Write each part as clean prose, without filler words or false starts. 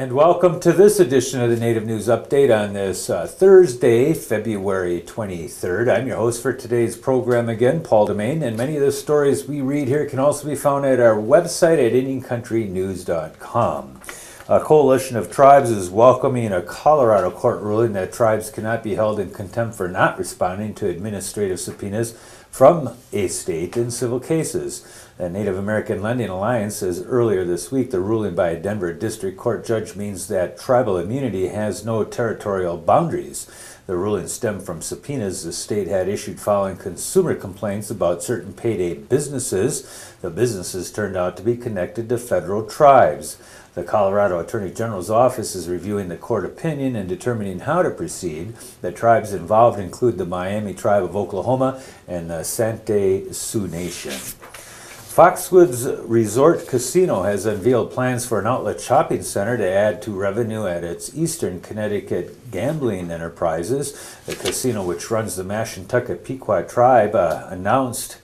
And welcome to this edition of the Native News Update on this Thursday, February 23rd. I'm your host for today's program again, Paul DeMain, and many of the stories we read here can also be found at our website at IndianCountryNews.com. A coalition of tribes is welcoming a Colorado court ruling that tribes cannot be held in contempt for not responding to administrative subpoenas from a state in civil cases. The Native American Lending Alliance says earlier this week the ruling by a Denver District Court judge means that tribal immunity has no territorial boundaries. The ruling stemmed from subpoenas the state had issued following consumer complaints about certain payday businesses. The businesses turned out to be connected to federal tribes. The Colorado Attorney General's office is reviewing the court opinion and determining how to proceed. The tribes involved include the Miami Tribe of Oklahoma and the Sante Sioux Nation. Foxwoods Resort Casino has unveiled plans for an outlet shopping center to add to revenue at its Eastern Connecticut gambling enterprises. The casino, which runs the Mashantucket Pequot tribe, announced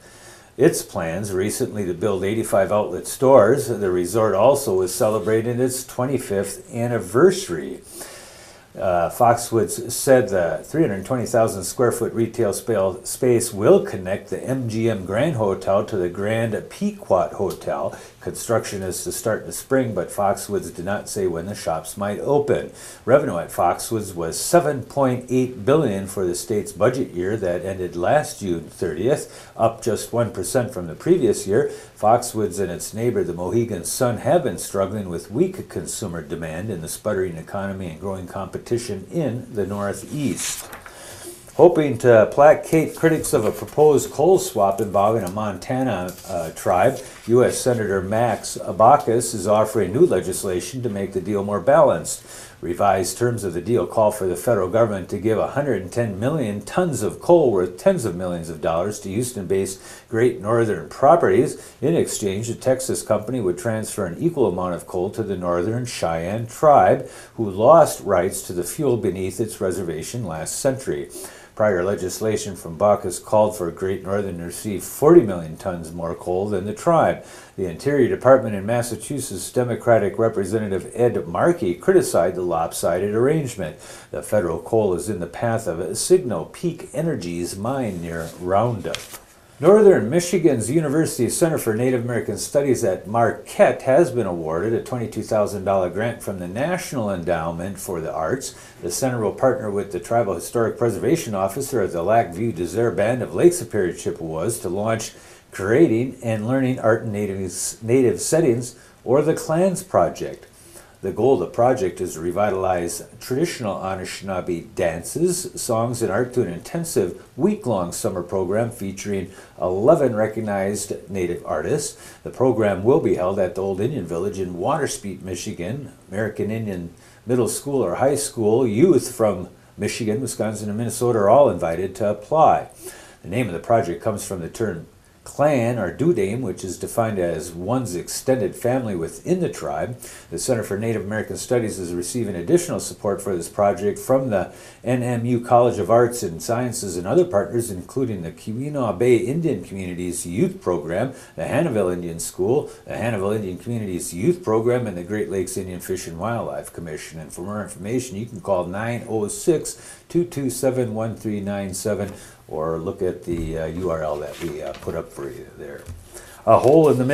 its plans recently to build 85 outlet stores. The resort also is celebrating its 25th anniversary. Foxwoods said the 320,000 square foot retail space will connect the MGM Grand Hotel to the Grand Pequot Hotel. Construction is to start in the spring, but Foxwoods did not say when the shops might open. Revenue at Foxwoods was $7.8 billion for the state's budget year that ended last June 30th, up just 1% from the previous year. Foxwoods and its neighbor, the Mohegan Sun, have been struggling with weak consumer demand in the sputtering economy and growing competition in the Northeast. Hoping to placate critics of a proposed coal swap involving a Montana tribe, U.S. Senator Max Abacus is offering new legislation to make the deal more balanced. Revised terms of the deal call for the federal government to give 110 million tons of coal worth tens of millions of dollars to Houston-based Great Northern Properties. In exchange, a Texas company would transfer an equal amount of coal to the Northern Cheyenne tribe, who lost rights to the fuel beneath its reservation last century. Prior legislation from Bacchus called for Great Northern to receive 40 million tons more coal than the tribe. The Interior Department in Massachusetts Democratic Representative Ed Markey criticized the lopsided arrangement. The federal coal is in the path of Signal Peak Energy's mine near Roundup. Northern Michigan's University Center for Native American Studies at Marquette has been awarded a $22,000 grant from the National Endowment for the Arts. The center will partner with the Tribal Historic Preservation Officer of the Lac Vieux Desert Band of Lake Superior Chippewas to launch Creating and Learning Art in Native Settings, or the Clans Project. The goal of the project is to revitalize traditional Anishinaabe dances, songs, and art through an intensive week-long summer program featuring 11 recognized Native artists. The program will be held at the Old Indian Village in Waterspeet, Michigan. American Indian middle school or high school youth from Michigan, Wisconsin, and Minnesota are all invited to apply. The name of the project comes from the term clan, or dudame, which is defined as one's extended family within the tribe. The Center for Native American Studies is receiving additional support for this project from the NMU College of Arts and Sciences and other partners, including the Keweenaw Bay Indian Community's Youth Program, the Hannahville Indian School, the Hannahville Indian Community's Youth Program, and the Great Lakes Indian Fish and Wildlife Commission. And for more information, you can call 906-227-1397 or look at the URL that we put up for you there. A hole in the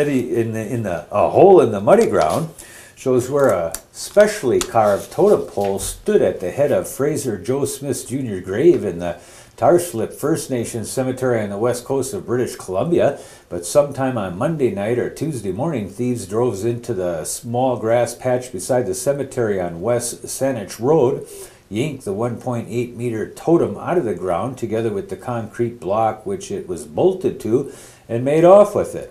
muddy ground shows where a specially carved totem pole stood at the head of Fraser Joe Smith Jr. grave in the Tarslip First Nation Cemetery on the west coast of British Columbia. But sometime on Monday night or Tuesday morning, thieves drove into the small grass patch beside the cemetery on West Saanich Road, yanked the 1.8 meter totem out of the ground together with the concrete block which it was bolted to, and made off with it.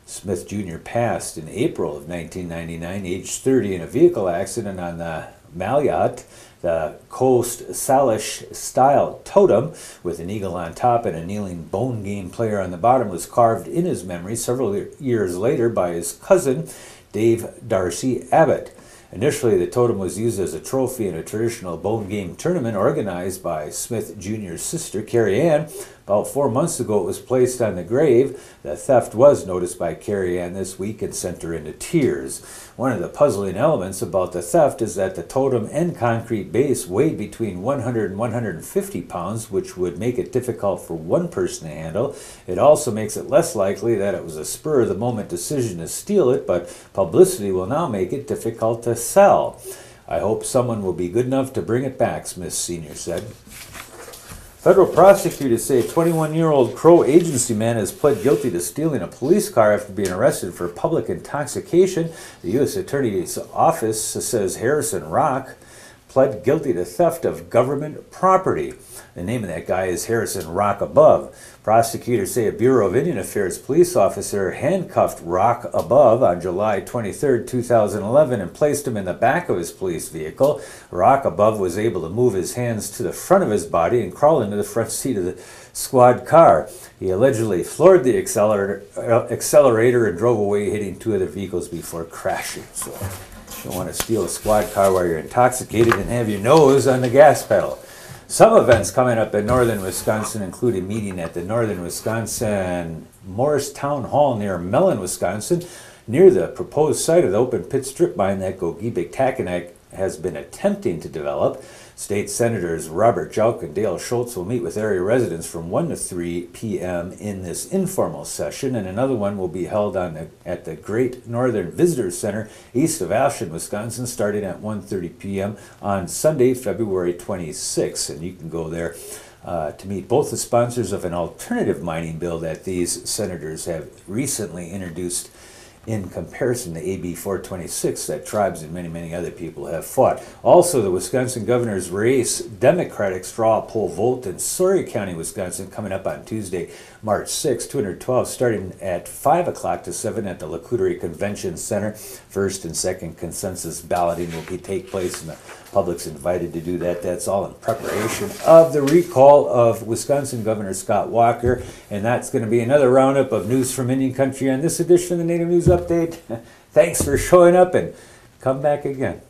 Smith Jr. passed in April of 1999, aged 30, in a vehicle accident on the Malyat. The Coast Salish style totem with an eagle on top and a kneeling bone game player on the bottom was carved in his memory several years later by his cousin Dave Darcy Abbott. Initially, the totem was used as a trophy in a traditional bone game tournament organized by Smith Jr.'s sister, Carrie Ann, About 4 months ago, it was placed on the grave. The theft was noticed by Carrie Ann this week and sent her into tears. One of the puzzling elements about the theft is that the totem and concrete base weighed between 100 and 150 pounds, which would make it difficult for one person to handle. It also makes it less likely that it was a spur-of-the-moment decision to steal it, but publicity will now make it difficult to sell. I hope someone will be good enough to bring it back, Smith Sr. said. Federal prosecutors say a 21-year-old Crow agency man has pled guilty to stealing a police car after being arrested for public intoxication. The U.S. Attorney's Office says Harrison Rock pled guilty to theft of government property. The name of that guy is Harrison Rock Above. Prosecutors say a Bureau of Indian Affairs police officer handcuffed Rock Above on July 23, 2011 and placed him in the back of his police vehicle. Rock Above was able to move his hands to the front of his body and crawl into the front seat of the squad car. He allegedly floored the accelerator and drove away, hitting two other vehicles before crashing. So you don't want to steal a squad car while you're intoxicated and have your nose on the gas pedal. Some events coming up in northern Wisconsin include a meeting at the Northern Wisconsin Morris Town Hall near Mellon, Wisconsin, near the proposed site of the open pit strip mine that Gogebic-Tackanack has been attempting to develop. State Senators Robert Jauch and Dale Schultz will meet with area residents from 1 to 3 p.m. in this informal session, and another one will be held at the Great Northern Visitors Center east of Ashland, Wisconsin, starting at 1:30 p.m. on Sunday, February 26th. And you can go there to meet both the sponsors of an alternative mining bill that these senators have recently introduced in comparison to AB 426 that tribes and many, many other people have fought. Also, the Wisconsin governor's race Democratic straw poll vote in Sawyer County, Wisconsin, coming up on Tuesday, March 6, 212, starting at 5 o'clock to 7 at the Lacuterie Convention Center. First and second consensus balloting will take place, and the public's invited to do that. That's all in preparation of the recall of Wisconsin Governor Scott Walker, and that's going to be another roundup of news from Indian Country on this edition of the Native News Update. Thanks for showing up, and come back again.